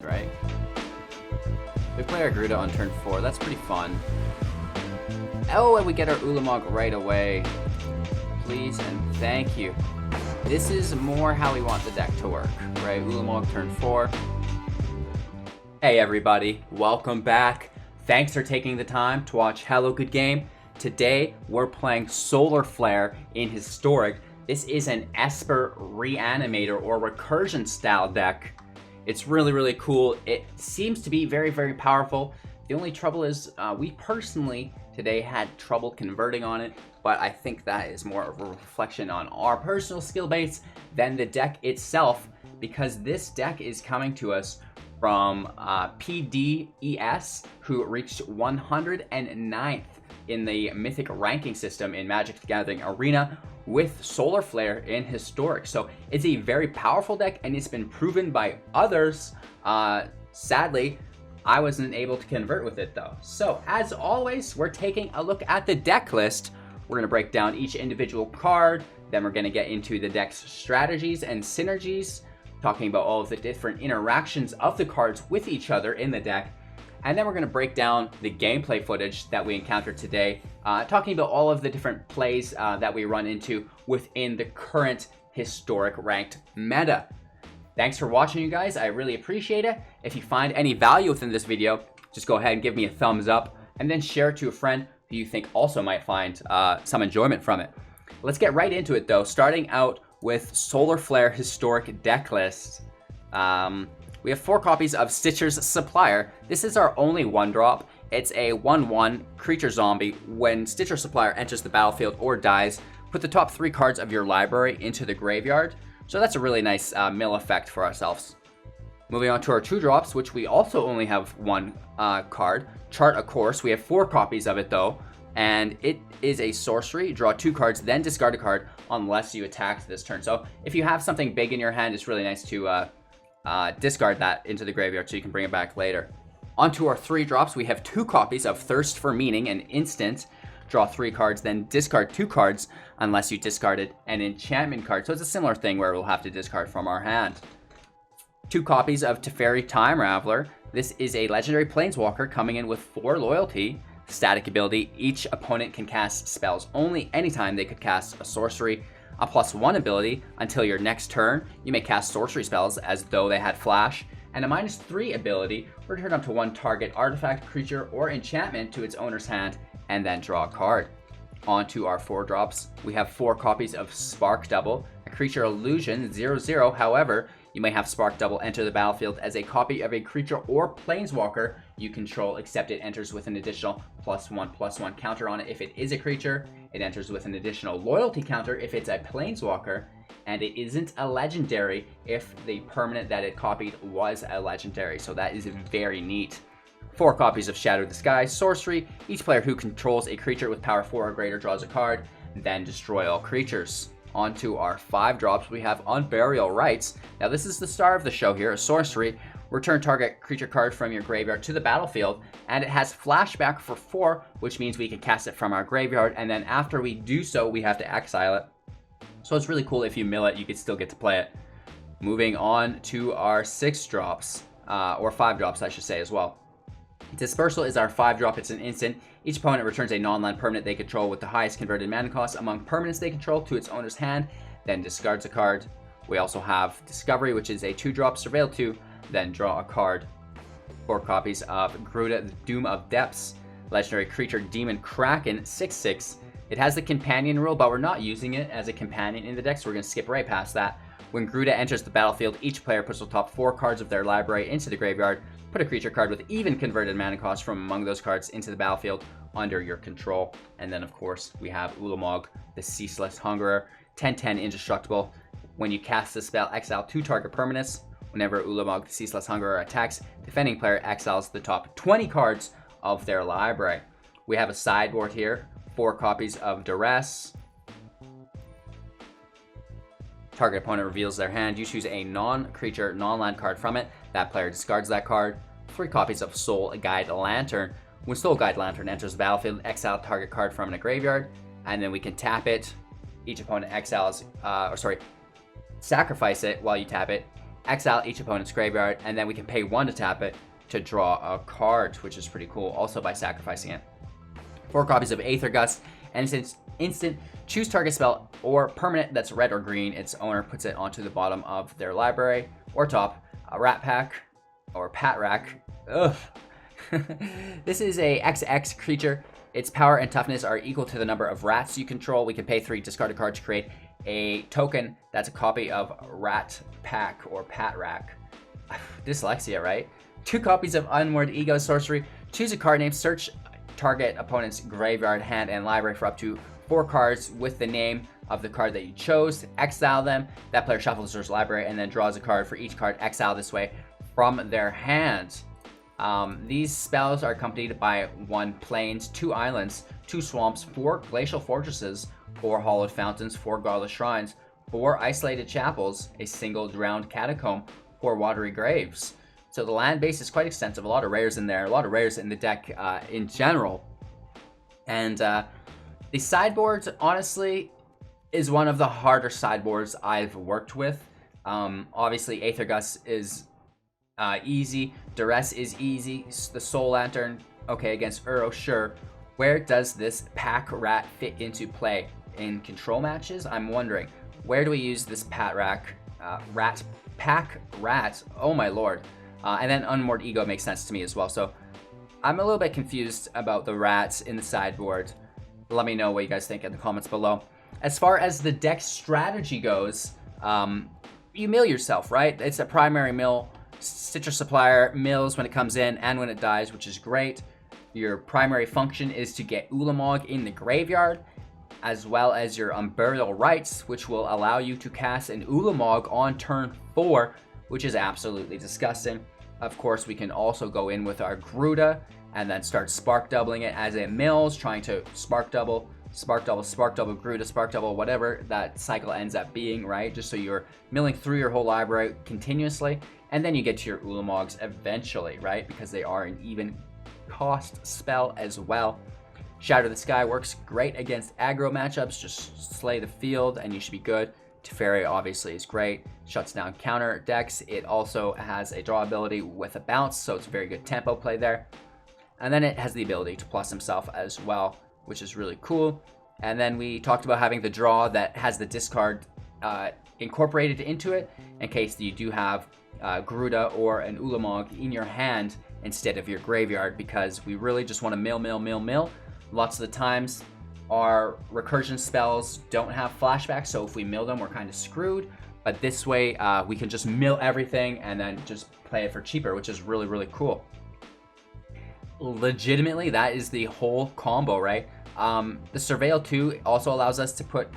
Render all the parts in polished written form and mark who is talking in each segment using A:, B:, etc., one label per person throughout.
A: right? We play our Gyruda on turn 4. That's pretty fun. Oh, and we get our Ulamog right away. Please and thank you. This is more how we want the deck to work, right? Ulamog turn 4. Hey everybody, welcome back. Thanks for taking the time to watch Hello Good Game. Today we're playing Solar Flare in Historic. This is an Esper Reanimator or Recursion style deck. It's really cool. It seems to be very powerful. The only trouble is we personally today had trouble converting on it, but I think that is more of a reflection on our personal skill base than the deck itself, because this deck is coming to us from PDES, who reached 109th in the Mythic ranking system in Magic the Gathering Arena with Solar Flare in Historic. So it's a very powerful deck, and it's been proven by others. Sadly, I wasn't able to convert with it though. So as always, we're taking a look at the deck list. We're going to break down each individual card, then we're going to get into the deck's strategies and synergies, talking about all of the different interactions of the cards with each other in the deck. And then we're going to break down the gameplay footage that we encountered today, talking about all of the different plays that we run into within the current Historic ranked meta. Thanks for watching, you guys. I really appreciate it. If you find any value within this video, just go ahead and give me a thumbs up, and then share it to a friend who you think also might find some enjoyment from it. Let's get right into it though, starting out with Solar Flare Historic deck list. We have 4 copies of Stitcher's Supplier. This is our only 1-drop. It's a 1/1 creature zombie. When Stitcher Supplier enters the battlefield or dies, put the top 3 cards of your library into the graveyard. So that's a really nice mill effect for ourselves. Moving on to our 2-drops, which we also only have 1 card. Chart a Course. We have 4 copies of it though, and it is a sorcery. Draw 2 cards, then discard a card unless you attack this turn. So if you have something big in your hand, it's really nice to discard that into the graveyard so you can bring it back later. Onto our 3-drops, we have 2 copies of Thirst for Meaning, an instant. Draw 3 cards, then discard 2 cards unless you discarded an enchantment card. So it's a similar thing where we'll have to discard from our hand. 2 copies of Teferi Time Raveler. This is a legendary planeswalker coming in with 4 loyalty. Static ability, each opponent can cast spells only anytime they could cast a sorcery. A +1 ability, until your next turn, you may cast sorcery spells as though they had flash. And a -3 ability, return up to 1 target artifact, creature, or enchantment to its owner's hand, and then draw a card. On to our 4-drops. We have 4 copies of Spark Double, a creature illusion 0/0. However, you may have Spark Double enter the battlefield as a copy of a creature or planeswalker you control, except it enters with an additional +1/+1 counter on it if it is a creature. It enters with an additional loyalty counter if it's a planeswalker, and it isn't a legendary if the permanent that it copied was a legendary. So that is very neat. 4 copies of Shadow the Sky sorcery. Each player who controls a creature with power 4 or greater draws a card, then destroy all creatures. Onto our 5-drops, we have Unburial Rites. Now this is the star of the show here, a sorcery. Return target creature card from your graveyard to the battlefield, and it has flashback for 4, which means we can cast it from our graveyard, and then after we do so, we have to exile it. So it's really cool. If you mill it, you could still get to play it. Moving on to our 6-drops, or 5-drops I should say as well. Dispersal is our 5-drop. It's an instant. Each opponent returns a non-land permanent they control with the highest converted mana cost among permanents they control to its owner's hand, then discards a card. We also have Discovery, which is a 2-drop, surveil 2, then draw a card. 4 copies of Gyruda, the Doom of Depths, legendary creature Demon Kraken, 6/6. It has the companion rule, but we're not using it as a companion in the deck, so we're going to skip right past that. When Gyruda enters the battlefield, each player puts the top 4 cards of their library into the graveyard. Put a creature card with even converted mana cost from among those cards into the battlefield under your control. And then, of course, we have Ulamog, the Ceaseless Hunger, 10/10 indestructible. When you cast the spell, exile 2 target permanents. Whenever Ulamog, the Ceaseless Hunger attacks, defending player exiles the top 20 cards of their library. We have a sideboard here, 4 copies of Duress. Target opponent reveals their hand. You choose a non-creature, non-land card from it. That player discards that card. 3 copies of Soul Guide Lantern. When Soul Guide Lantern enters the battlefield, exile target card from a graveyard, and then we can tap it. Each opponent exiles, sacrifice it while you tap it, exile each opponent's graveyard, and then we can pay 1 to tap it to draw a card, which is pretty cool, also by sacrificing it. 4 copies of Aether Gust, and since instant, choose target spell or permanent that's red or green. Its owner puts it onto the bottom of their library or top. A Rat Pack or Pat Rack. Ugh. This is a XX creature. Its power and toughness are equal to the number of rats you control. We can pay 3, discard a card to create a token that's a copy of Rat Pack or Pat Rack. Dyslexia, right? 2 copies of Unward Ego Sorcery. Choose a card name, search target opponent's graveyard, hand, and library for up to 4 cards with the name of the card that you chose. Exile them. That player shuffles their library and then draws a card for each card exiled this way from their hand. These spells are accompanied by 1 plains, 2 islands, 2 swamps, 4 glacial fortresses, 4 hollowed fountains, 4 godless shrines, 4 isolated chapels, a single drowned catacomb, 4 watery graves. So the land base is quite extensive. A lot of rares in there, a lot of rares in the deck in general. And the sideboard, honestly, is one of the harder sideboards I've worked with. Obviously, Aether Gust is easy. Duress is easy. The Soul Lantern, okay, against Uro, sure. Where does this Pack Rat fit into play? In control matches? I'm wondering. Where do we use this Pack Rat? Oh my lord. And then Unmoored Ego makes sense to me as well. So I'm a little bit confused about the rats in the sideboard. Let me know what you guys think in the comments below. As far as the deck strategy goes, you mill yourself, right? It's a primary mill. Citrus Supplier mills when it comes in and when it dies, which is great. Your primary function is to get Ulamog in the graveyard, as well as your Unburial Rites, which will allow you to cast an Ulamog on turn 4, which is absolutely disgusting. Of course, we can also go in with our Gyruda and then start spark doubling it as it mills, trying to spark double, Gyruda, spark double, whatever that cycle ends up being, right? Just so you're milling through your whole library continuously, and then you get to your Ulamogs eventually, right? Because they are an even cost spell as well. Shatter the Sky works great against aggro matchups. Just slay the field and you should be good. Teferi obviously is great. Shuts down counter decks. It also has a draw ability with a bounce, so it's a very good tempo play there. And then it has the ability to plus himself as well, which is really cool. And then we talked about having the draw that has the discard incorporated into it in case you do have Gyruda or an Ulamog in your hand instead of your graveyard, because we really just want to mill. Lots of the times our recursion spells don't have flashbacks, so if we mill them, we're kind of screwed. But this way, we can just mill everything and then just play it for cheaper, which is really, really cool. Legitimately, that is the whole combo, right? The Surveil 2 also allows us to put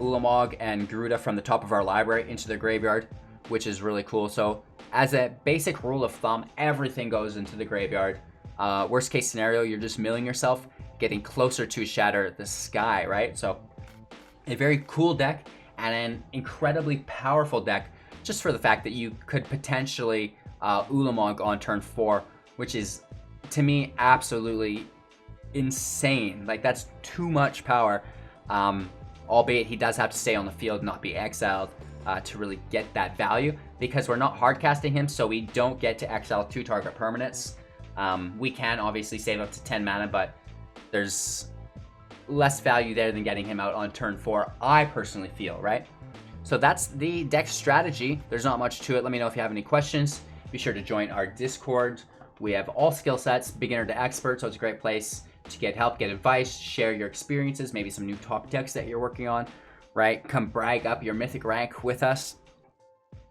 A: Ulamog and Gyruda from the top of our library into the graveyard, which is really cool. So as a basic rule of thumb, everything goes into the graveyard. Worst case scenario, you're just milling yourself, getting closer to Shatter the Sky, right? So a very cool deck and an incredibly powerful deck, just for the fact that you could potentially Ulamog on turn 4, which is, to me, absolutely insane. Like, that's too much power. Albeit he does have to stay on the field, not be exiled, to really get that value, because we're not hard casting him, so we don't get to exile 2 target permanents. We can obviously save up to 10 mana, but there's less value there than getting him out on turn 4, I personally feel, right? So that's the deck strategy. There's not much to it. Let me know if you have any questions. Be sure to join our Discord. We have all skill sets, beginner to expert, so it's a great place to get help, get advice, share your experiences, maybe some new top decks that you're working on, right? Come brag up your mythic rank with us.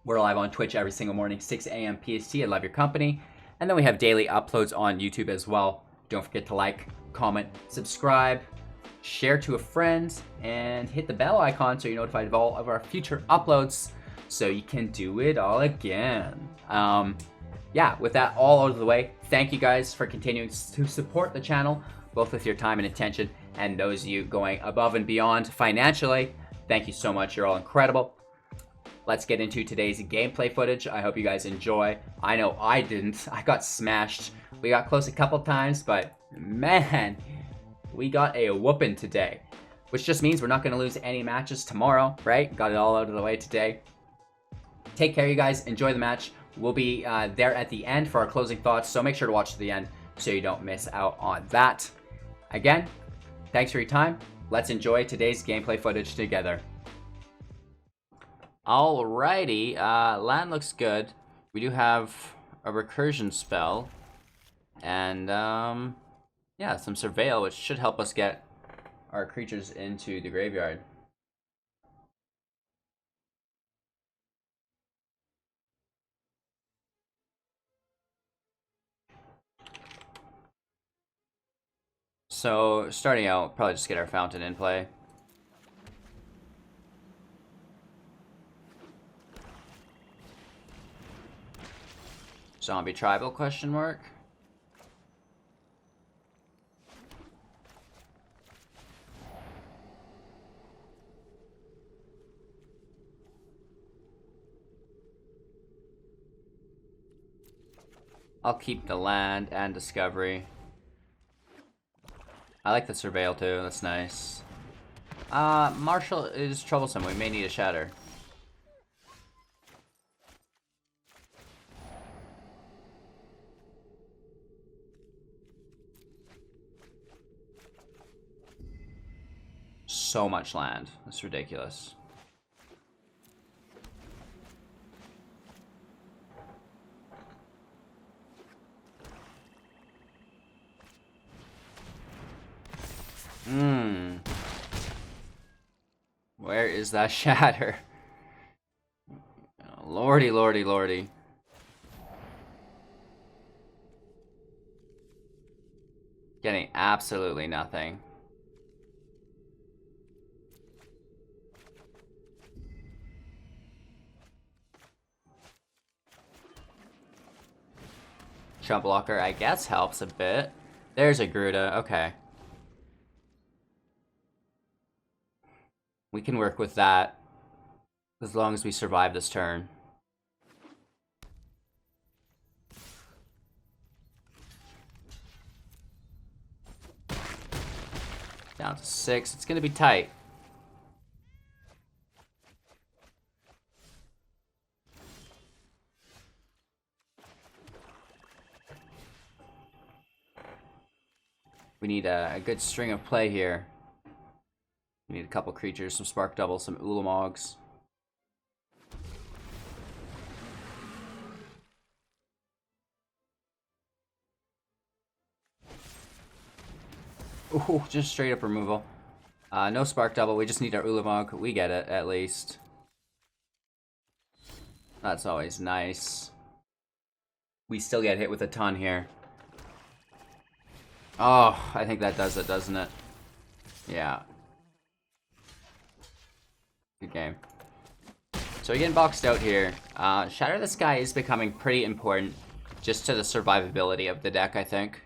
A: We're live on Twitch every single morning, 6 a.m. PST. I love your company. And then we have daily uploads on YouTube as well. Don't forget to like, comment, subscribe, share to a friend, and hit the bell icon so you're notified of all of our future uploads so you can do it all again. Yeah, with that all out of the way, thank you guys for continuing to support the channel, both with your time and attention, and those of you going above and beyond financially. Thank you so much. You're all incredible. Let's get into today's gameplay footage. I hope you guys enjoy. I know I didn't. I got smashed. We got close a couple times, but man, we got a whooping today, which just means we're not going to lose any matches tomorrow, right? Got it all out of the way today. Take care, you guys. Enjoy the match. We'll be there at the end for our closing thoughts, so make sure to watch to the end so you don't miss out on that. Again, thanks for your time. Let's enjoy today's gameplay footage together. Alrighty, land looks good. We do have a recursion spell, and yeah, some surveil, which should help us get our creatures into the graveyard. So, starting out, probably just get our fountain in play. Zombie tribal, question mark? I'll keep the land and discovery. I like the surveil too, that's nice. Marshall is troublesome, we may need a shatter. So much land, that's ridiculous. Where is that shatter? Lordy, lordy, lordy. Getting absolutely nothing. Jump blocker, I guess, helps a bit. There's a Gyruda, okay. We can work with that as long as we survive this turn. Down to 6. It's gonna be tight. We need a good string of play here. We need a couple creatures, some spark doubles, some Ulamogs. Ooh, just straight up removal. No spark double, we just need our Ulamog. We get it, at least. That's always nice. We still get hit with a ton here. Oh, I think that does it, doesn't it? Yeah. Good game. So we're getting boxed out here. Shatter the Sky is becoming pretty important just to the survivability of the deck, I think.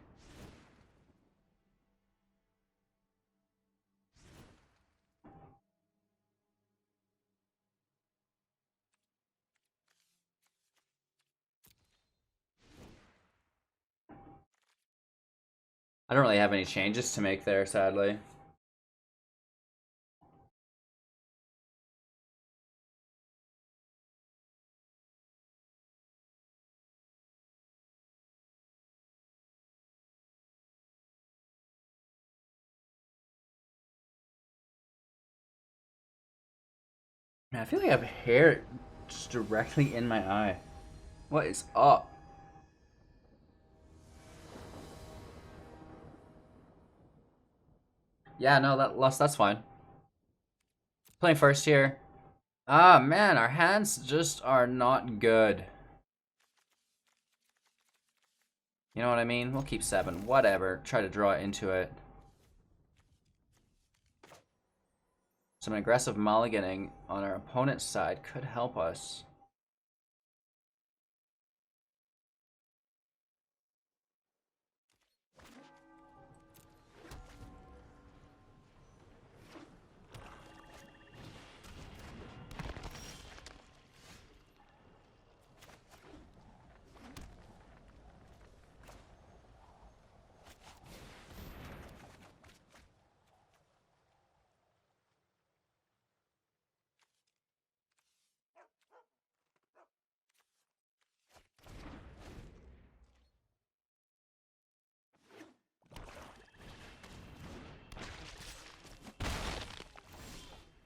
A: I don't really have any changes to make there, sadly. Man, I feel like I have hair just directly in my eye. What is up? Yeah, no, that's fine. Playing first here. Ah, man, our hands just are not good. You know what I mean? We'll keep 7. Whatever. Try to draw into it. Some aggressive mulliganing on our opponent's side could help us.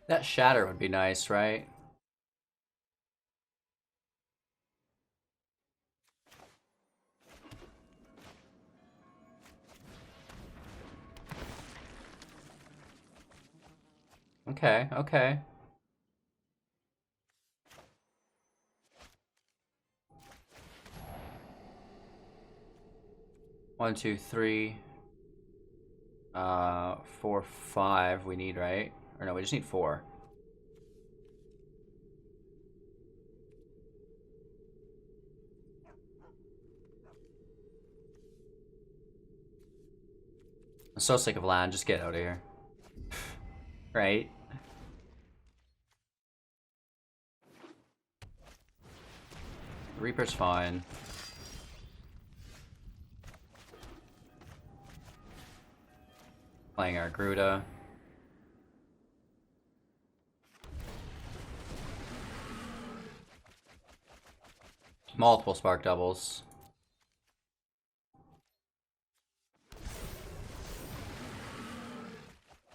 A: That shatter would be nice, right? Okay, okay. One, two, three. 4, 5 we need, right? Or no, we just need 4. I'm so sick of land, just get out of here. Right? Reaper's fine. Playing our Gyruda. Multiple spark doubles.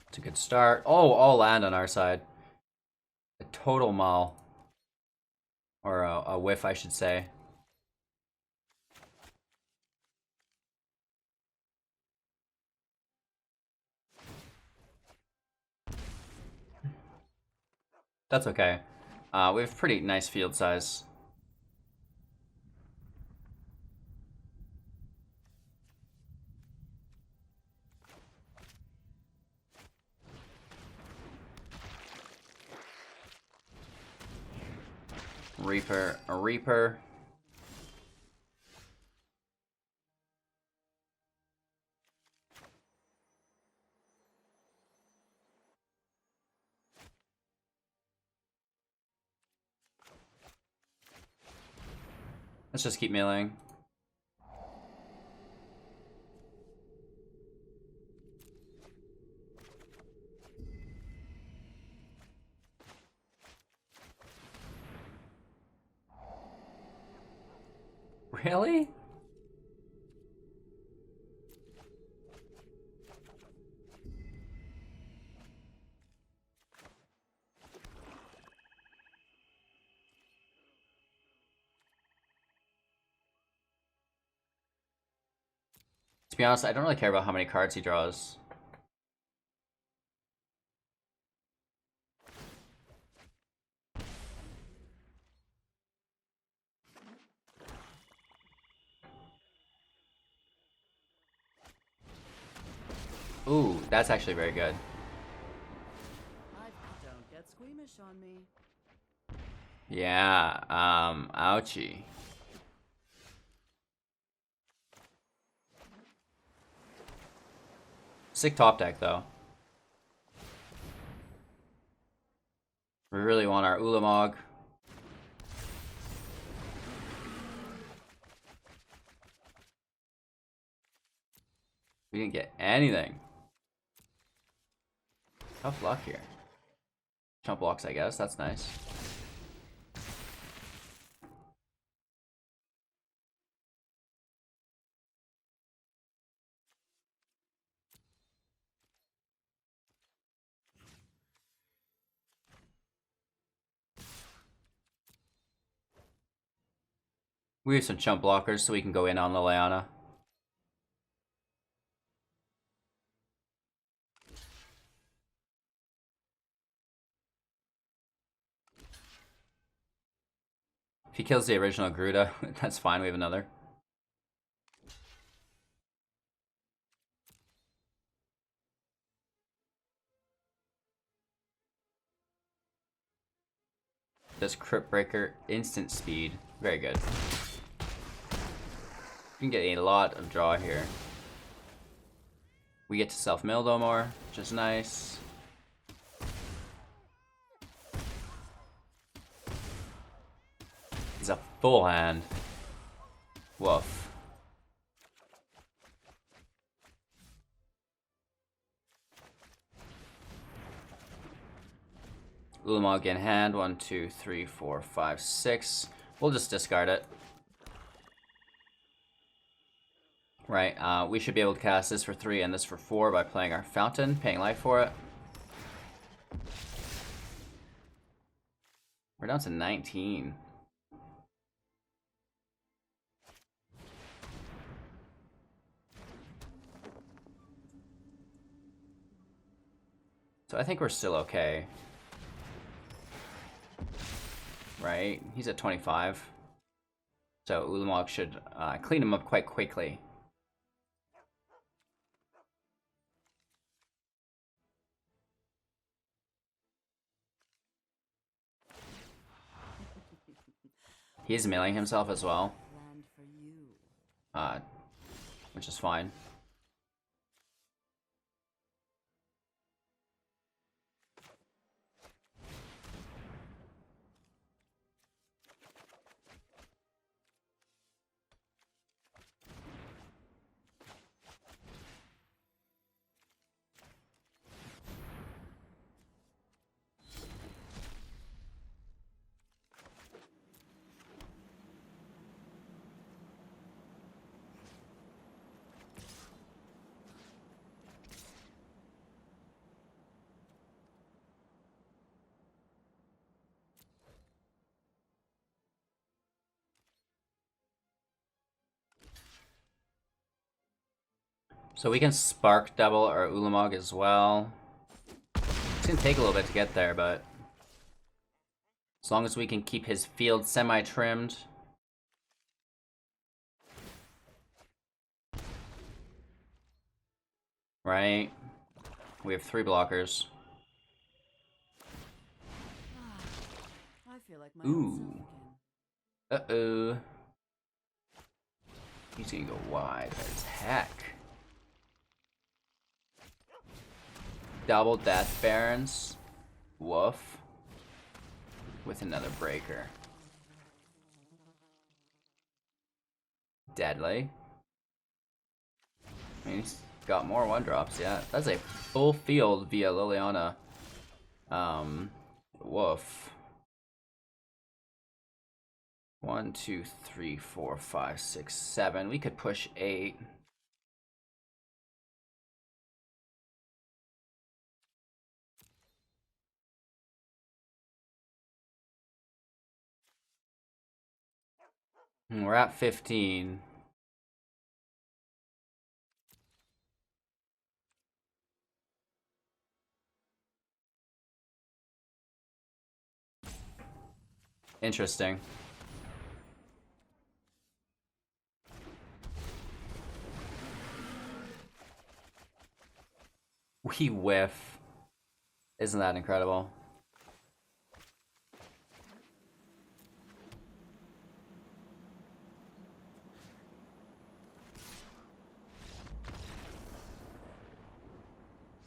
A: It's a good start. Oh, all land on our side. A total maul. Or a whiff, I should say. That's okay. We have pretty nice field size. Reaper, a Reaper. Let's just keep meleeing. Really? To be honest, I don't really care about how many cards he draws. Ooh, that's actually very good.
B: Don't get squeamish on me.
A: Yeah, ouchie. Sick top deck, though. We really want our Ulamog. We didn't get anything. Tough luck here. Chump blocks, I guess. That's nice. We have some chump blockers so we can go in on Liliana. If he kills the original Gyruda, that's fine. We have another. Does Crypt Breaker instant speed. Very good. We can get a lot of draw here. We get to self-mill though more, which is nice. He's a full hand. Woof. Ulamog in hand. 1, 2, 3, 4, 5, 6. We'll just discard it. Right, we should be able to cast this for 3 and this for 4 by playing our Fountain, paying life for it. We're down to 19. So I think we're still okay. Right? He's at 25. So Ulamog should clean him up quite quickly. He's milling himself as well,
B: Land for you.
A: which is fine. So we can spark double our Ulamog as well. It's gonna take a little bit to get there, but as long as we can keep his field semi-trimmed. Right? We have 3 blockers.
B: I feel like my old self again.
A: Uh-oh. He's gonna go wide as heck. Double Death Barons. Woof. With another breaker. Deadly. I mean, he's got more 1-drops, yeah. That's a full field via Liliana. Woof. 1, 2, 3, 4, 5, 6, 7. We could push 8. And we're at 15. Interesting. We whiff. Isn't that incredible?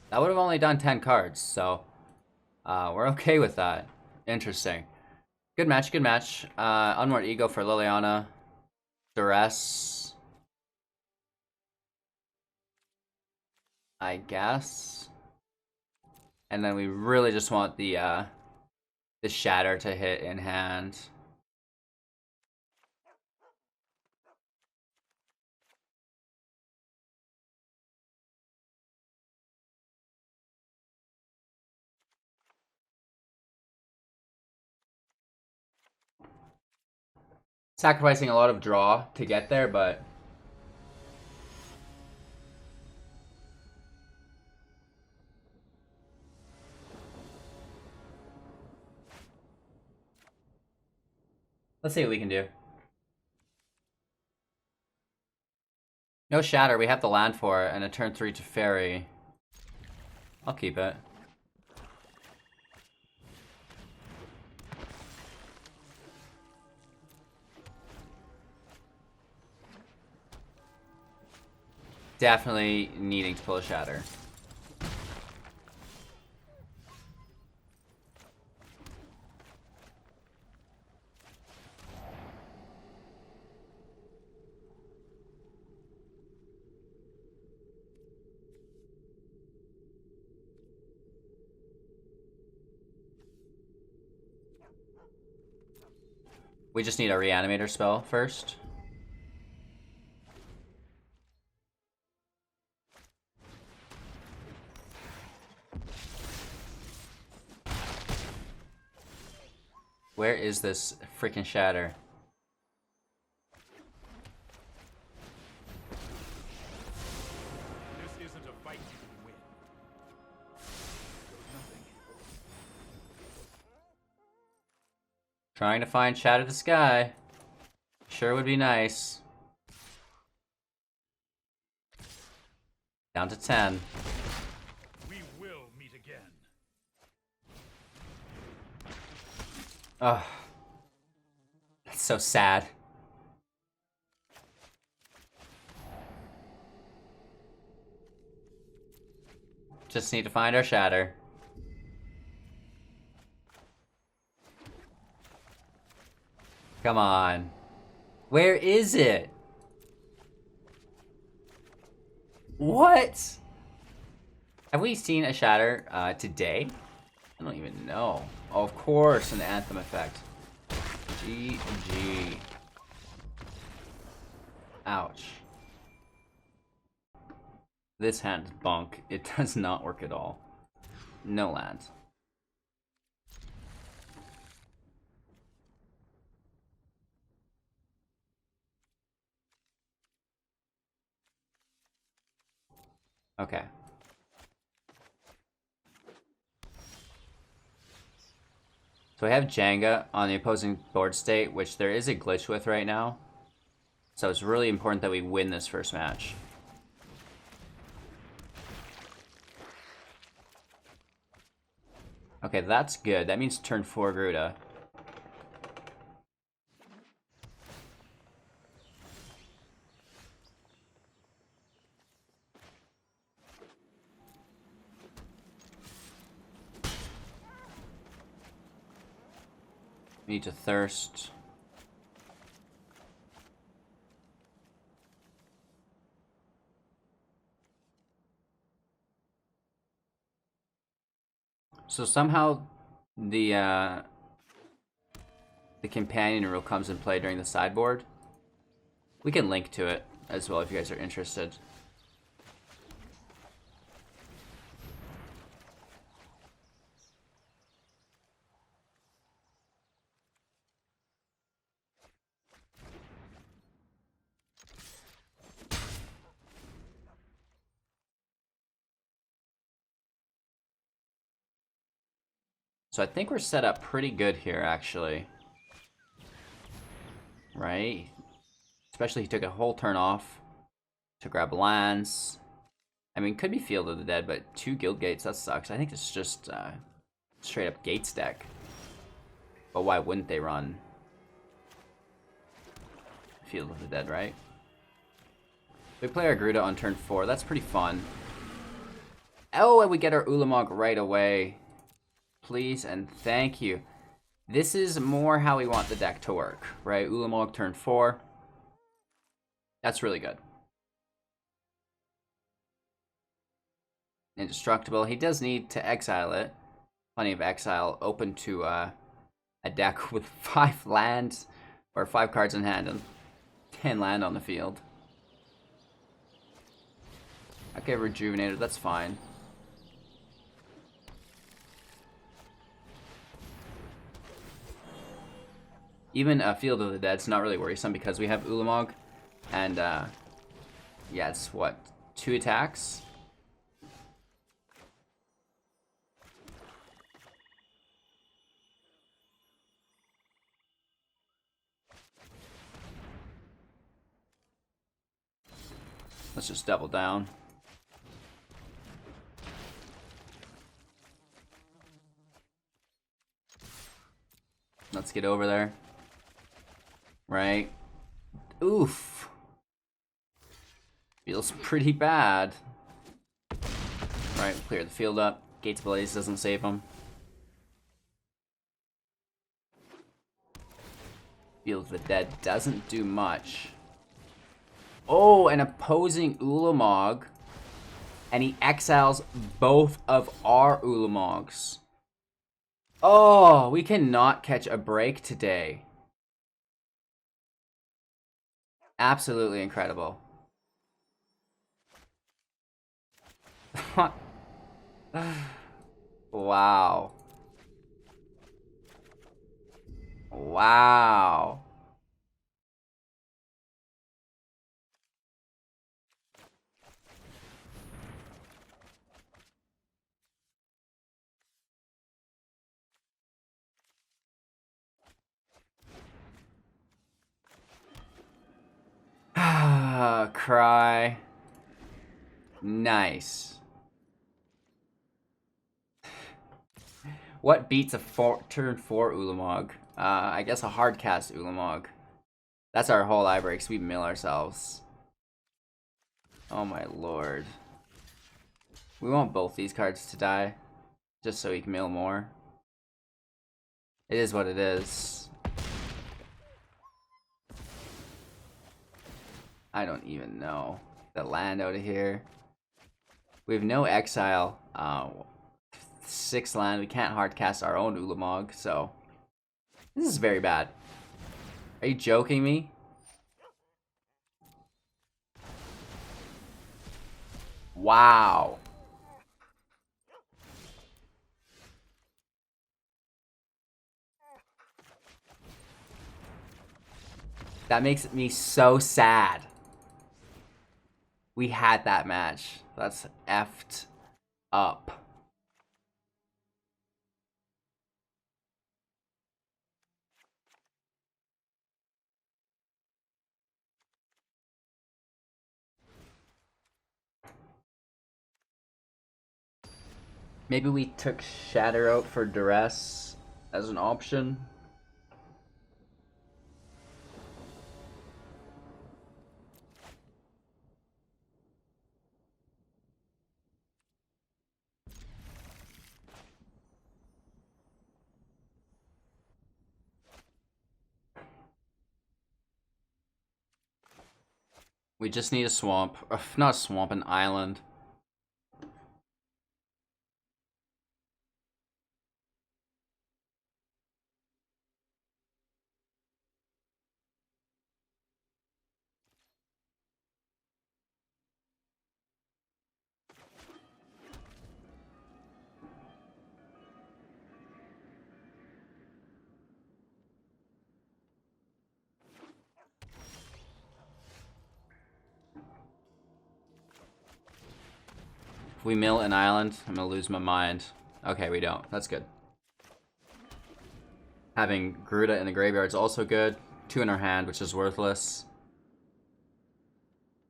A: That would have only done 10 cards, so we're okay with that. Interesting. Good match, good match. Unmoored Ego for Liliana. Duress, I guess. And then we really just want the Shatter to hit in hand. Sacrificing a lot of draw to get there, but let's see what we can do. No Shatter, we have the land for it, and a turn 3 to Fairy. I'll keep it. Definitely needing to pull a Shatter. We just need a Reanimator spell first. Where is this freaking shatter?
C: This isn't a fight you can win. Nothing.
A: Trying to find Shatter the Sky. Sure would be nice. Down to 10.
C: We will meet again.
A: Ugh. That's so sad. Just need to find our Shatter. Come on. Where is it? What? Have we seen a Shatter today? I don't even know. Oh, of course, an Anthem effect. GG. Ouch. This hand is bunk. It does not work at all. No land. Okay. So I have Jenga on the opposing board state, which there is a glitch with right now. So it's really important that we win this first match. Okay, that's good. That means turn 4 Gyruda. We need to thirst. So somehow the companion rule comes in play during the sideboard. We can link to it as well if you guys are interested. So I think we're set up pretty good here, actually. Right? Especially he took a whole turn off to grab lands. I mean, could be Field of the Dead, but 2 Guild Gates, that sucks. I think it's just straight up Gates deck. But why wouldn't they run Field of the Dead, right? We play our Gyruda on turn 4. That's pretty fun. Oh, and we get our Ulamog right away. Please and thank you. This is more how we want the deck to work, right? Ulamog turn 4. That's really good. Indestructible. He does need to exile it. Plenty of exile open to a deck with 5 lands or 5 cards in hand and 10 land on the field. Okay, rejuvenated. That's fine. Even a Field of the Dead's not really worrisome because we have Ulamog, and yeah, it's what, 2 attacks? Let's just double down. Let's get over there. Right? Oof. Feels pretty bad. Right, clear the field up. Gates Blaze doesn't save him. Field of the Dead doesn't do much. Oh, an opposing Ulamog. And he exiles both of our Ulamogs. Oh, we cannot catch a break today. Absolutely incredible. Wow. Wow. Cry. Nice. What beats a turn 4 Ulamog? I guess a hard cast Ulamog. That's our whole eye breaks. We mill ourselves. Oh my lord. We want both these cards to die. Just so we can mill more. It is what it is. I don't even know. The land out of here. We have no exile. 6 land. We can't hard cast our own Ulamog, so this is very bad. Are you joking me? Wow. That makes me so sad. We had that match. That's effed up. Maybe we took Shatter out for Duress as an option. We just need a swamp. Not a swamp, an island. If we mill an island, I'm gonna lose my mind. Okay, we don't. That's good. Having Gyruda in the graveyard is also good. 2 in our hand, which is worthless.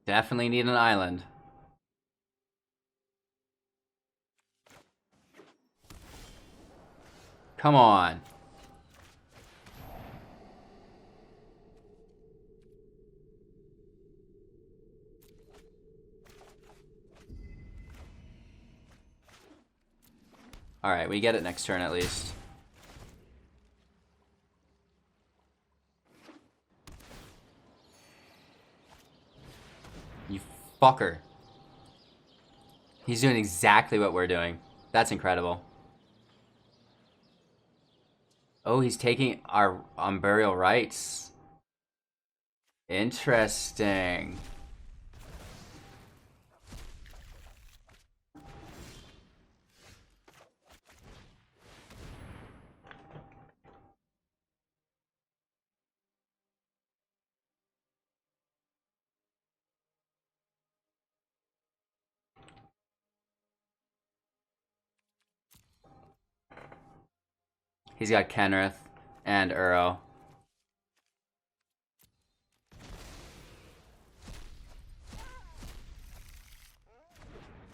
A: Definitely need an island. Come on. Alright, we get it next turn at least. You fucker. He's doing exactly what we're doing. That's incredible. Oh, he's taking our burial rights. Interesting. He's got Kenrith and Uro.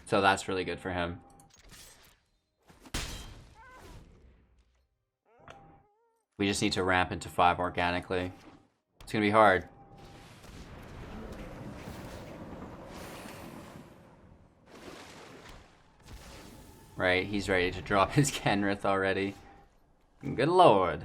A: So that's really good for him. We just need to ramp into 5 organically. It's gonna be hard. Right, he's ready to drop his Kenrith already. Good lord.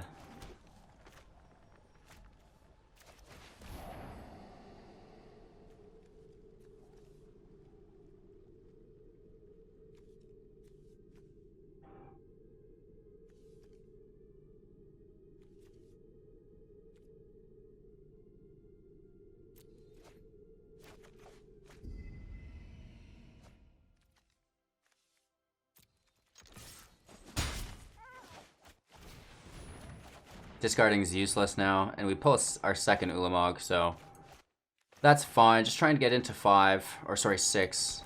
A: Discarding is useless now, and we pull our second Ulamog, so that's fine. Just trying to get into 5, or sorry, 6.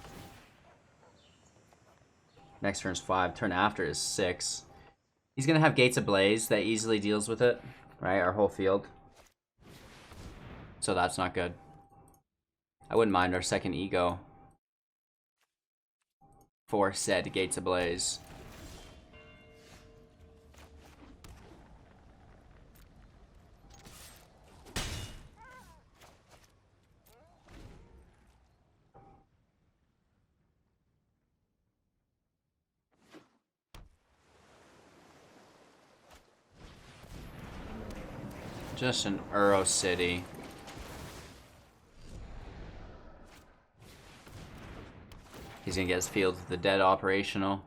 A: Next turn's 5. Turn after is 6. He's gonna have Gates Ablaze that easily deals with it, right? Our whole field. So that's not good. I wouldn't mind our second Ego for said Gates Ablaze. Just an Uro City. He's gonna get his Field of the Dead operational.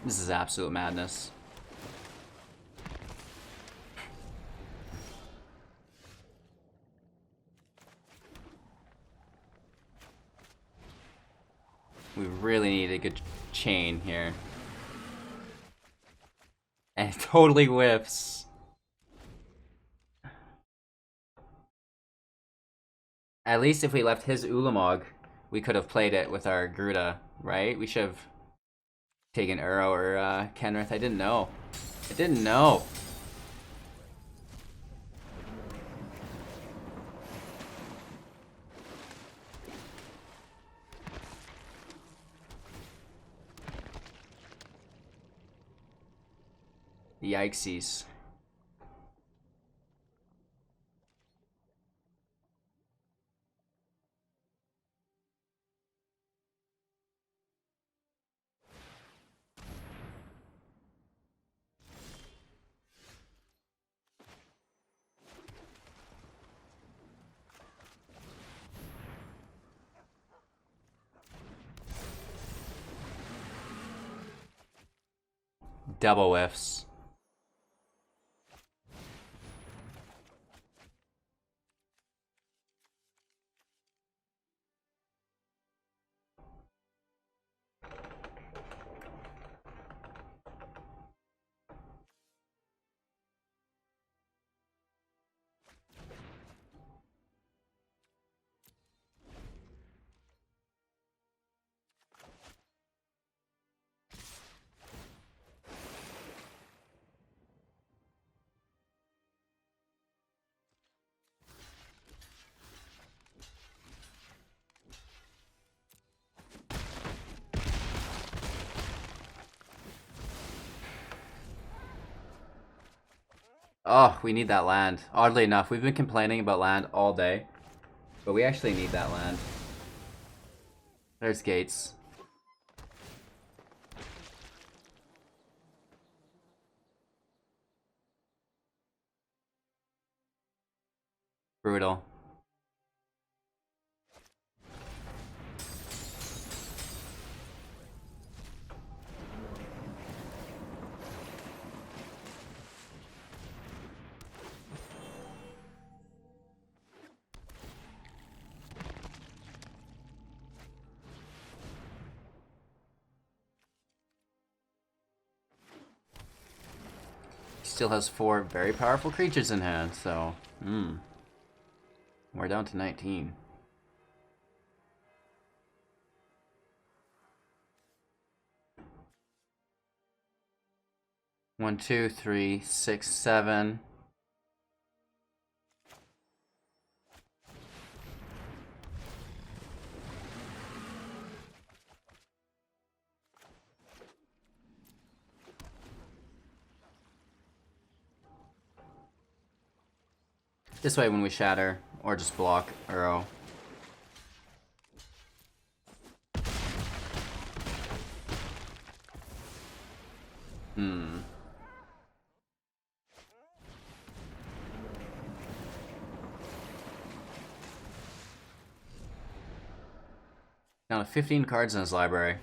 A: This is absolute madness. We really need a good chain here. And it totally whiffs. At least if we left his Ulamog, we could have played it with our Gyruda, right? We should have taken Uro or Kenrith. I didn't know. I didn't know. Yikesies. Double whiffs. Oh, we need that land. Oddly enough, we've been complaining about land all day, but we actually need that land. There's Gates. Brutal. Still has 4 very powerful creatures in hand, so we're down to 19. One, two, three, 6, 7. This way when we shatter, or just block Uro. Down to 15 cards in his library.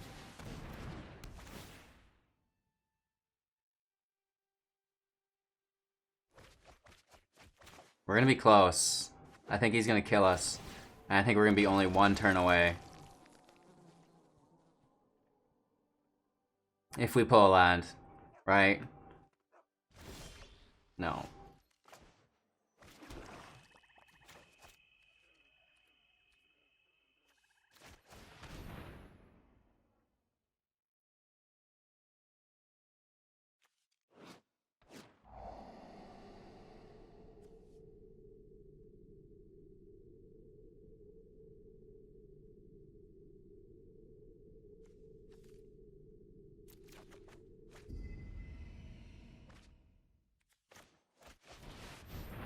A: We're gonna be close. I think he's gonna kill us. And I think we're gonna be only 1 turn away. If we pull a land, right? No.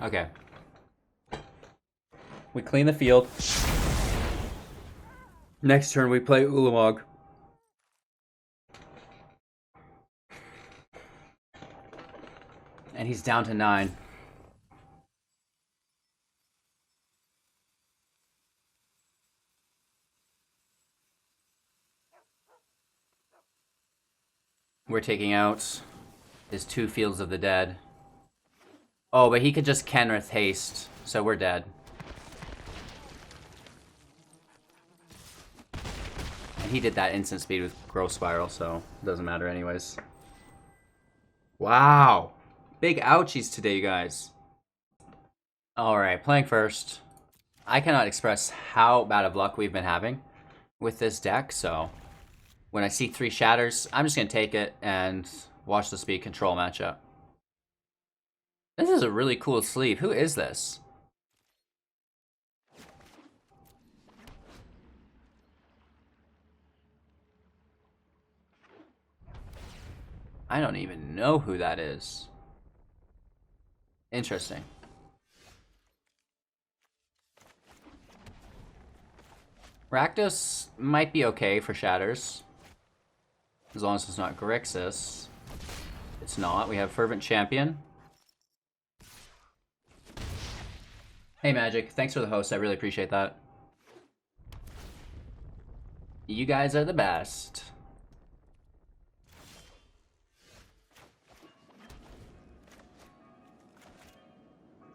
A: Okay. We clean the field. Next turn we play Ulamog. And he's down to 9. We're taking out his 2 Fields of the Dead. Oh, but he could just Kenrith haste, so we're dead. And he did that instant speed with Growth Spiral, so it doesn't matter anyways. Wow! Big ouchies today, you guys. Alright, playing first. I cannot express how bad of luck we've been having with this deck, so when I see 3 Shatters, I'm just going to take it and watch the speed control matchup. This is a really cool sleeve. Who is this? I don't even know who that is. Interesting. Rakdos might be okay for Shatters. As long as it's not Grixis. It's not. We have Fervent Champion. Hey Magic, thanks for the host. I really appreciate that. You guys are the best.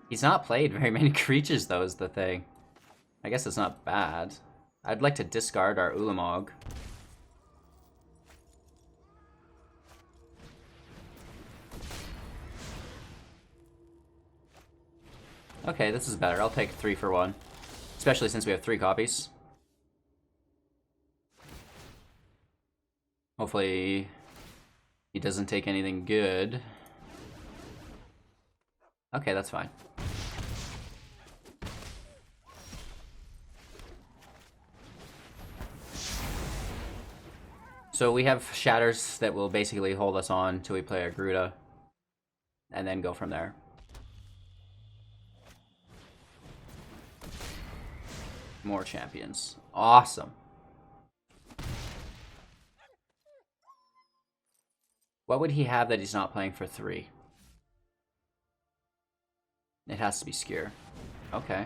A: He's not played very many creatures though, is the thing. I guess it's not bad. I'd like to discard our Ulamog. Okay, this is better. I'll take 3 for 1. Especially since we have 3 copies. Hopefully he doesn't take anything good. Okay, that's fine. So we have Shatters that will basically hold us on until we play our Gyruda. And then go from there. More champions. Awesome. What would he have that he's not playing for 3? It has to be Skewer. Okay.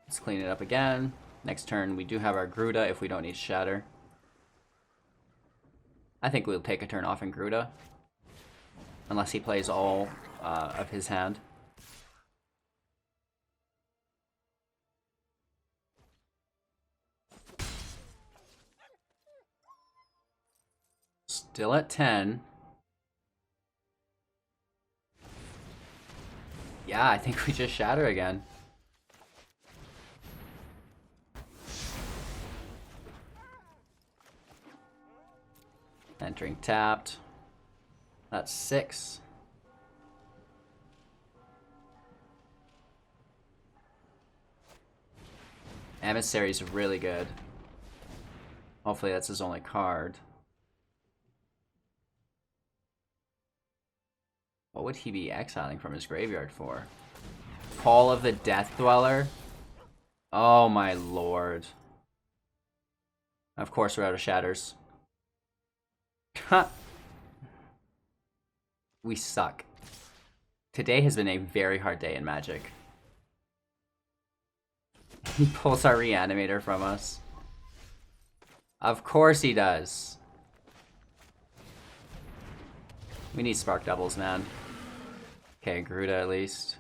A: Let's clean it up again. Next turn we do have our Gyruda if we don't need Shatter. I think we'll take a turn off in Gyruda. Unless he plays all of his hand. Still at 10. Yeah, I think we just Shatter again. Entering tapped. That's 6. Emissary's really good. Hopefully that's his only card. What would he be exiling from his graveyard for? Call of the Death Dweller? Oh my lord. Of course we're out of Shatters. We suck. Today has been a very hard day in Magic. He pulls our Reanimator from us. Of course he does. We need Spark Doubles, man. Okay, Gyruda at least.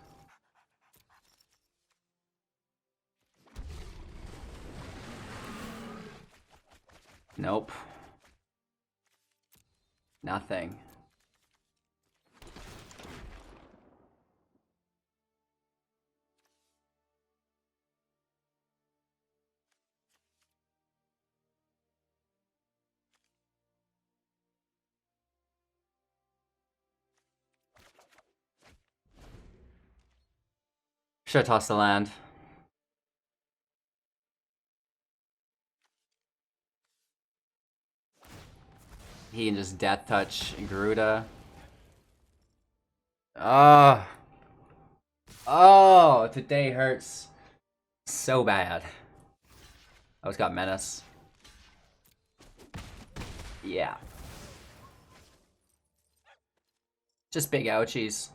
A: Nope. Nothing. Should have tossed the land. He can just death touch Gyruda. Oh. Oh, today hurts so bad. Oh, it's got menace. Yeah. Just big ouchies.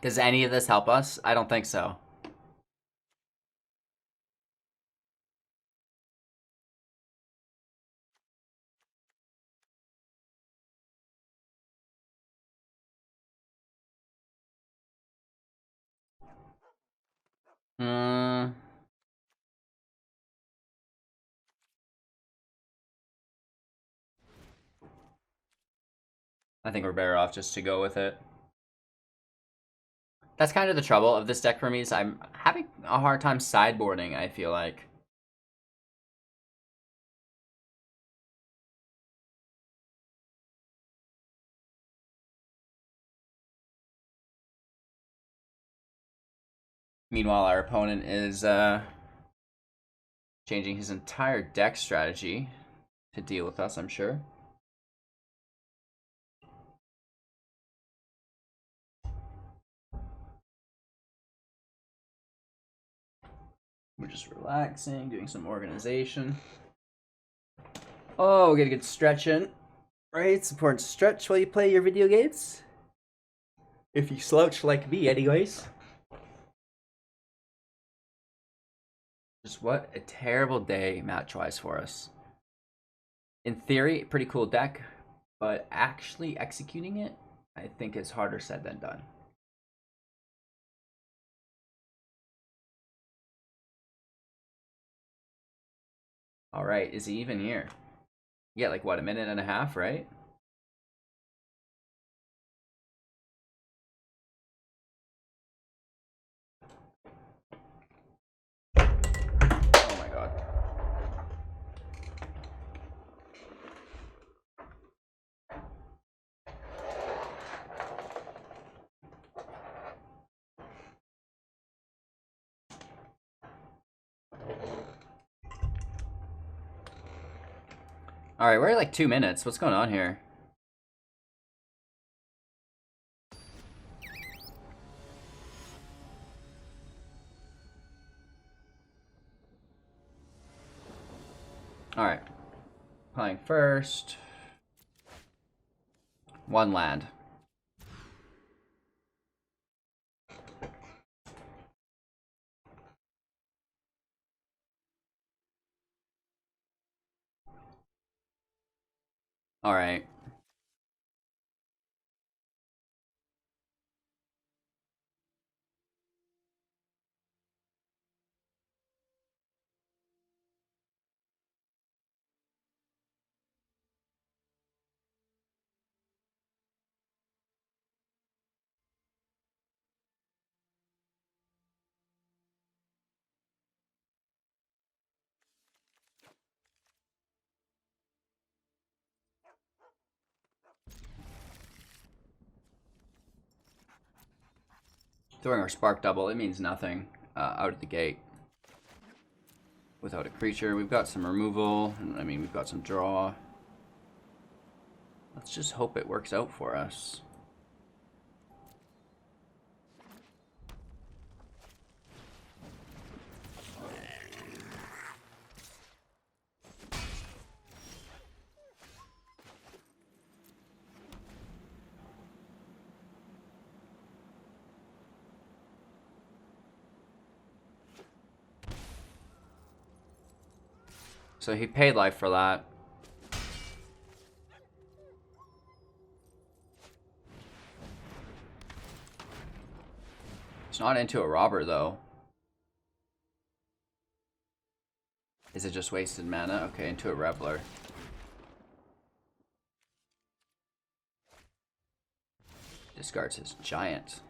A: Does any of this help us? I don't think so. Hmm. I think we're better off just to go with it. That's kind of the trouble of this deck for me, is I'm having a hard time sideboarding, I feel like. Meanwhile, our opponent is changing his entire deck strategy to deal with us, I'm sure. We're just relaxing, doing some organization. Oh, get a good stretch in. Right, it's important to stretch while you play your video games. If you slouch like me, anyways. Just what a terrible day match-wise for us. In theory, pretty cool deck, but actually executing it, I think is harder said than done. All right, is he even here? Yeah, like what, a minute and a half, right? Oh my god. All right, we're at like 2 minutes. What's going on here? All right, playing first. 1 land. All right. Throwing our spark double, it means nothing out of the gate. Without a creature, we've got some removal. I mean, we've got some draw. Let's just hope it works out for us. So he paid life for that. It's not into a robber, though. Is it just wasted mana? Okay, into a reveler. Discards his giant.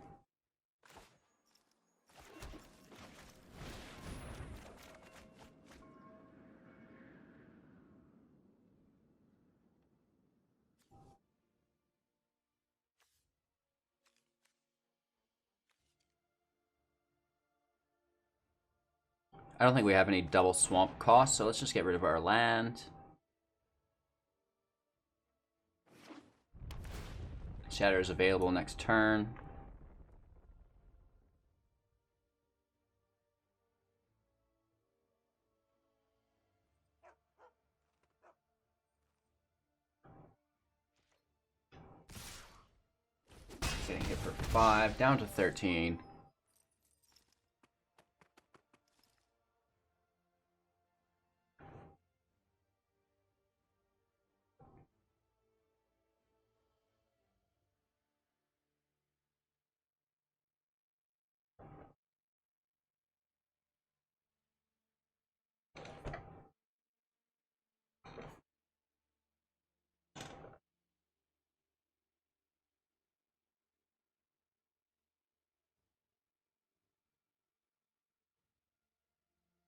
A: I don't think we have any double swamp costs, so let's just get rid of our land. Shatter is available next turn. Getting hit for 5, down to 13.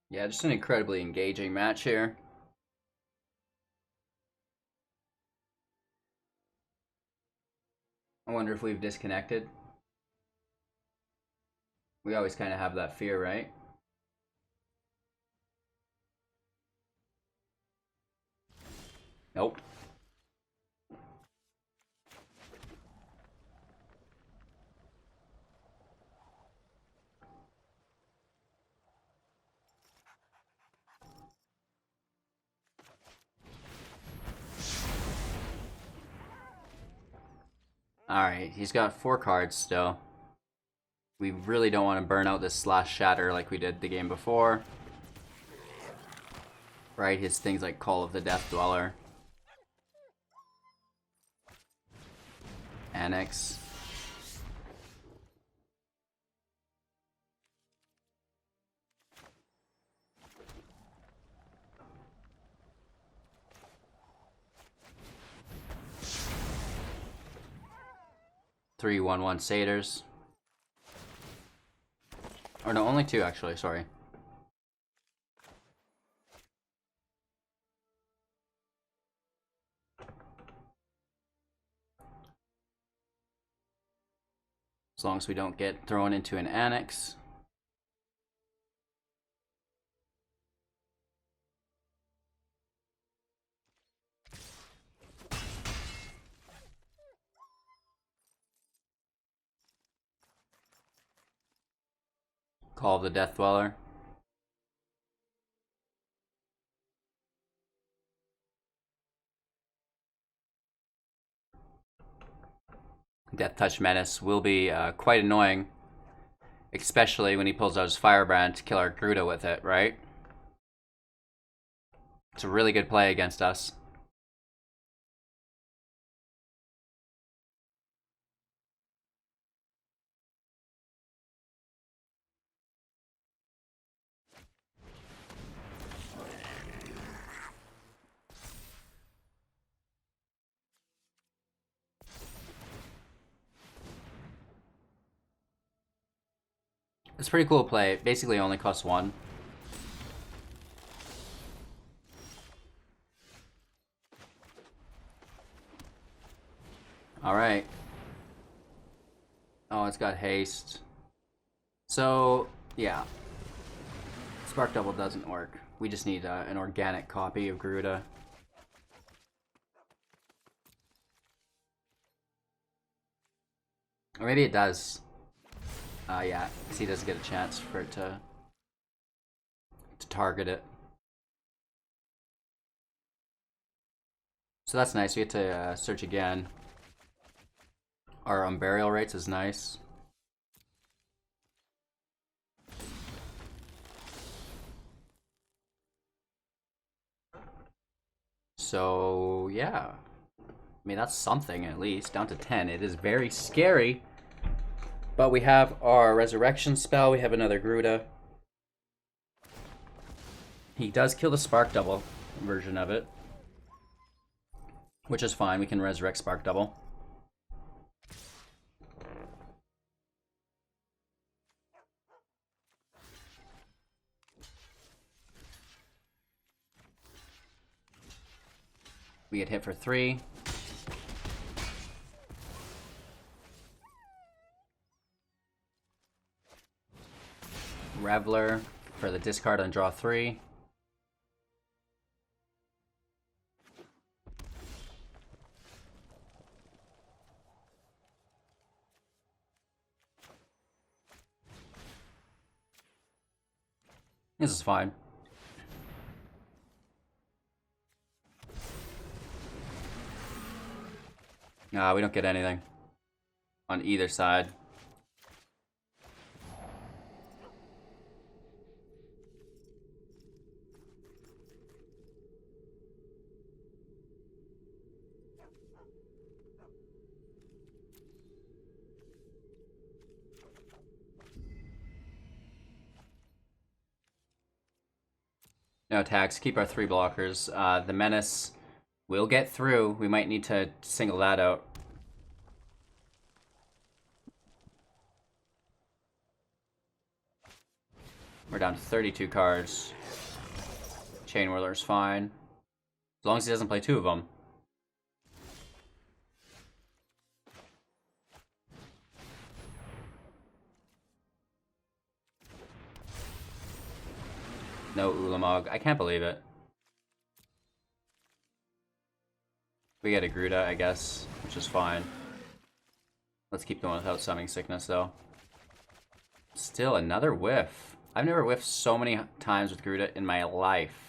A: Yeah, just an incredibly engaging match here. I wonder if we've disconnected. We always kind of have that fear, right? Nope. Alright, he's got 4 cards still. We really don't want to burn out this slash shatter like we did the game before. Right, his things like Call of the Death Dweller. Annex. Three 1/1 satyrs. Or no, only 2 actually, sorry. As long as we don't get thrown into an annex. Call of the Death Dweller. Death Touch Menace will be quite annoying. Especially when he pulls out his Firebrand to kill our Gyruda with it, right? It's a really good play against us. It's a pretty cool play. It basically only costs 1. Alright. Oh, it's got haste. So, yeah. Spark Double doesn't work. We just need an organic copy of Gyruda. Or maybe it does. Yeah, because he doesn't get a chance for it to target it. So that's nice. We get to search again. Our Unburial rates is nice. So, yeah. I mean, that's something at least. Down to 10. It is very scary. But we have our resurrection spell. We have another Gyruda. He does kill the Spark Double version of it, which is fine. We can resurrect Spark Double. We get hit for 3. Reveler for the discard and draw 3. This is fine. Nah, we don't get anything on either side. No attacks. Keep our 3 blockers. The Menace will get through. We might need to single that out. We're down to 32 cards. Chain Whirler's fine. As long as he doesn't play 2 of them. No Ulamog. I can't believe it. We get a Gyruda, I guess, which is fine. Let's keep going without Summoning Sickness, though. Still another whiff. I've never whiffed so many times with Gyruda in my life.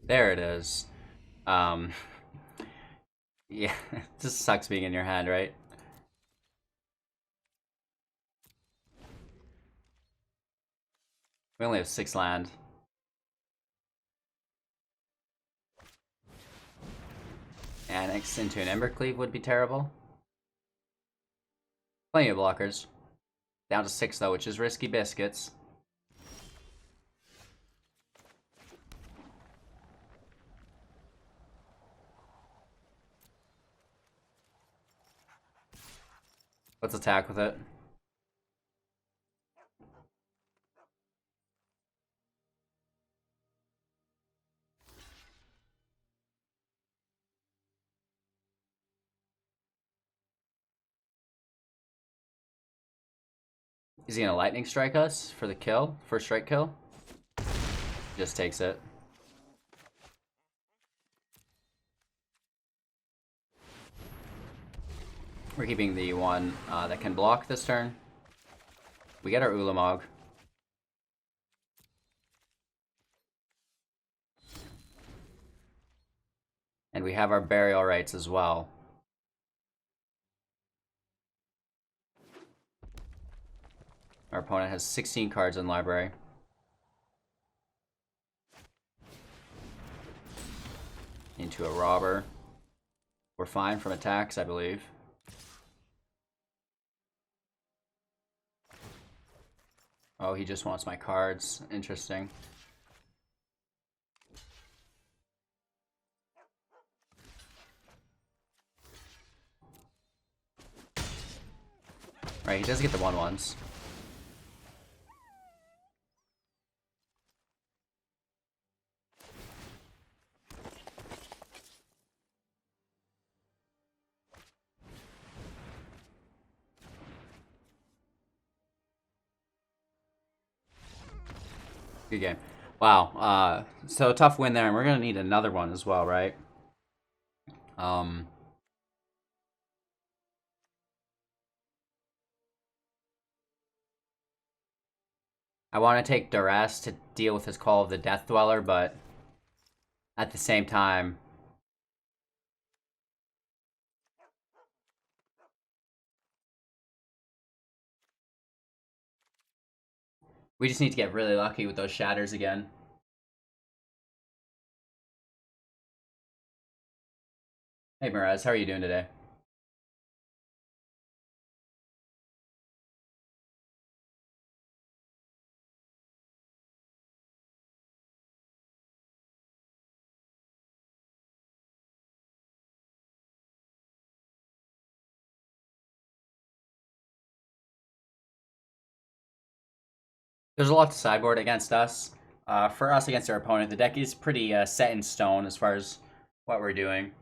A: There it is. Yeah, it just sucks being in your hand, right? We only have 6 land. Annex into an Embercleave would be terrible. Plenty of blockers. Down to 6 though, which is risky biscuits. Let's attack with it. Is he gonna lightning strike us for the kill? First strike kill? Just takes it. We're keeping the one that can block this turn. We get our Ulamog. And we have our burial rites as well. Our opponent has 16 cards in library. Into a robber. We're fine from attacks, I believe. Oh, he just wants my cards. Interesting. Right, he does get the 1/1s. Good game. Wow. So tough win there, and we're gonna need another one as well, right? I want to take duress to deal with his Call of the Death Dweller, but at the same time, we just need to get really lucky with those shatters again. Hey Miraz, how are you doing today? There's a lot to sideboard against us. For us against our opponent, the deck is pretty set in stone as far as what we're doing.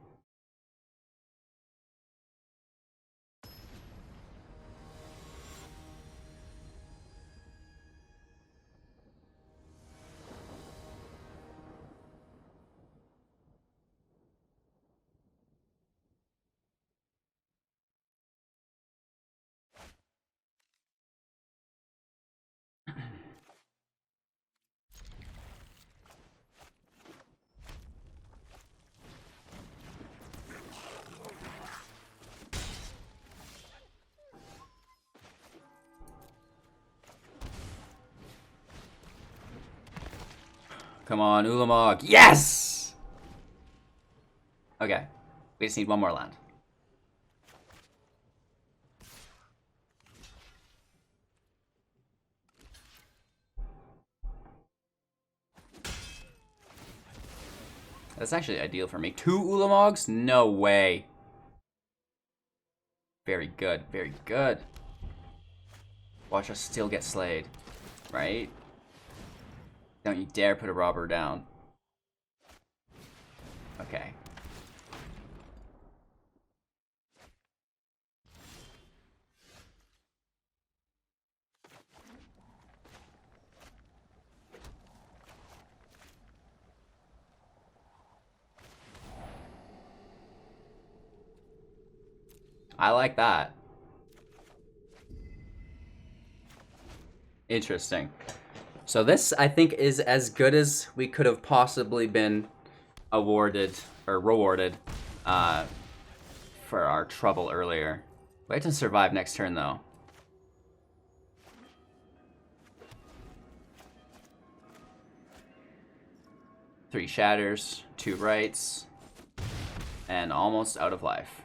A: Come on, Ulamog. Yes! Okay. We just need one more land. That's actually ideal for me. 2 Ulamogs? No way. Very good. Very good. Watch us still get slayed. Right? Don't you dare put a robber down. Okay. I like that. Interesting. So this, I think, is as good as we could have possibly been awarded or rewarded for our trouble earlier. We have to survive next turn, though. Three shatters, 2 rights, and almost out of life.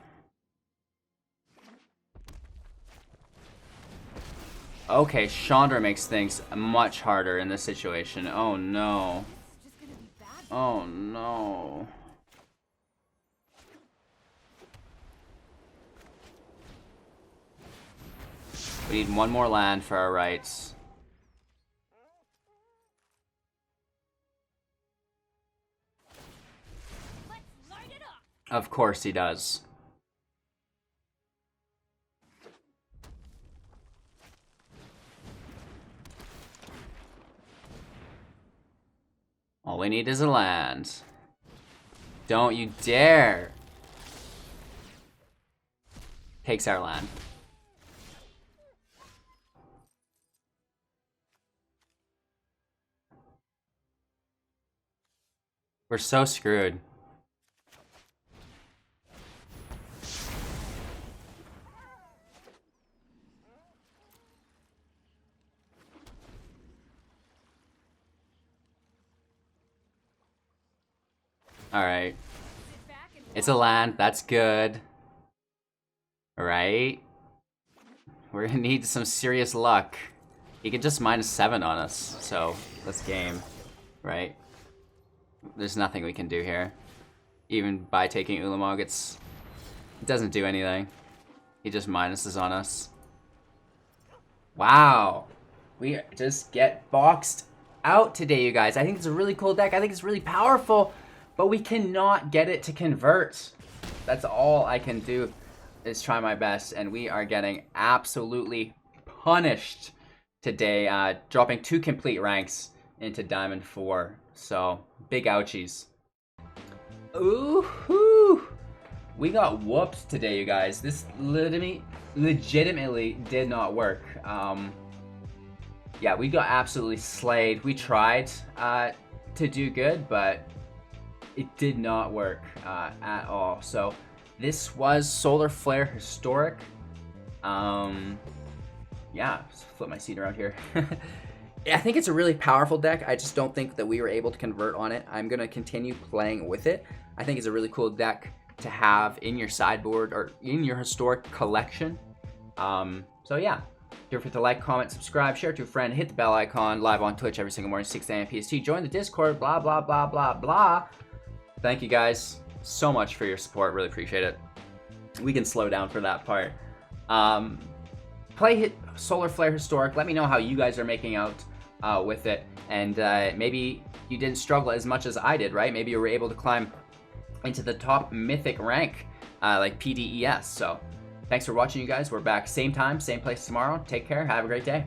A: Okay, Chandra makes things much harder in this situation. Oh no. Oh no. We need one more land for our rights. Of course he does. All we need is a land. Don't you dare! Takes our land. We're so screwed. Alright. It's a land, that's good. Alright. We're gonna need some serious luck. He can just -7 on us, so let's game. Right? There's nothing we can do here. Even by taking Ulamog, it doesn't do anything. He just minuses on us. Wow. We just get boxed out today, you guys. I think it's a really cool deck. I think it's really powerful. But we cannot get it to convert. That's all I can do is try my best. And we are getting absolutely punished today. Dropping 2 complete ranks into Diamond 4. So, big ouchies. Ooh-hoo! We got whooped today, you guys. This legitimately did not work. yeah, we got absolutely slayed. We tried to do good, but it did not work at all. So this was Solar Flare Historic. Yeah, just flip my seat around here. I think it's a really powerful deck. I just don't think that we were able to convert on it. I'm going to continue playing with it. I think it's a really cool deck to have in your sideboard or in your historic collection. So yeah, don't forget to like, comment, subscribe, share to a friend, hit the bell icon, live on Twitch every single morning, 6 a.m. PST. Join the Discord, blah, blah, blah, blah, blah. Thank you guys so much for your support. Really appreciate it. We can slow down for that part. Play Solar Flare Historic. Let me know how you guys are making out with it. And maybe you didn't struggle as much as I did, right? Maybe you were able to climb into the top mythic rank like PDES. So thanks for watching, you guys. We're back same time, same place tomorrow. Take care. Have a great day.